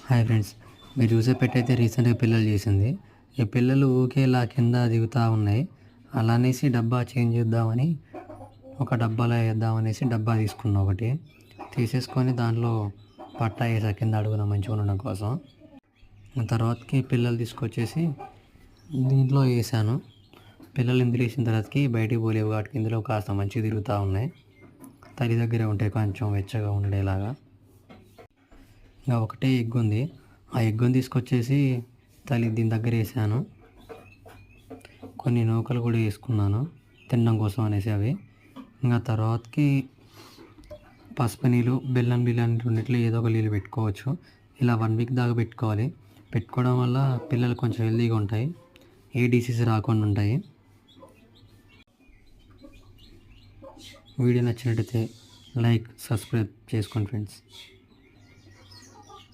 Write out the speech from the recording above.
Hi friends, మీరు చూసే పెట్ అయితే రీసెంట్గా పిల్లలు చేసింది. ఈ పిల్లలు ఊకే ఇలా కింద దిగుతూ ఉన్నాయి. అలా అనేసి డబ్బా చేంజ్ చేద్దామని ఒక డబ్బాలో వేద్దామనేసి డబ్బా తీసుకున్నా. ఒకటి తీసేసుకొని దాంట్లో పట్టా వేసా కింద అడుగున మంచిగా ఉండడం కోసం. తర్వాతకి పిల్లలు తీసుకొచ్చేసి దీంట్లో వేసాను. పిల్లలు ఇందులో వేసిన తర్వాతకి బయటికి పోలేవు కాబట్టి ఇందులో కాస్త మంచిగా తిరుగుతూ ఉన్నాయి. తల్లి దగ్గరే ఉంటాయి, కొంచెం వెచ్చగా ఉండేలాగా. ఇంకా ఒకటే ఎగ్ ఉంది. ఆ ఎగ్గుని తీసుకొచ్చేసి దీని దగ్గర వేసాను. కొన్ని నూకలు కూడా వేసుకున్నాను తినడం కోసం అనేసి అవి. ఇంకా తర్వాతకి పసుపు నీళ్ళు, బెల్లం రెండిట్లో ఏదో ఒక నీళ్ళు పెట్టుకోవచ్చు. ఇలా 1 వీక్ దాకా పెట్టుకోవాలి. పెట్టుకోవడం వల్ల పిల్లలు కొంచెం హెల్తీగా ఉంటాయి, ఏ డిసీజ్ రాకుండా ఉంటాయి. వీడియో నచ్చినట్టయితే లైక్, సబ్స్క్రైబ్ చేసుకోండి ఫ్రెండ్స్.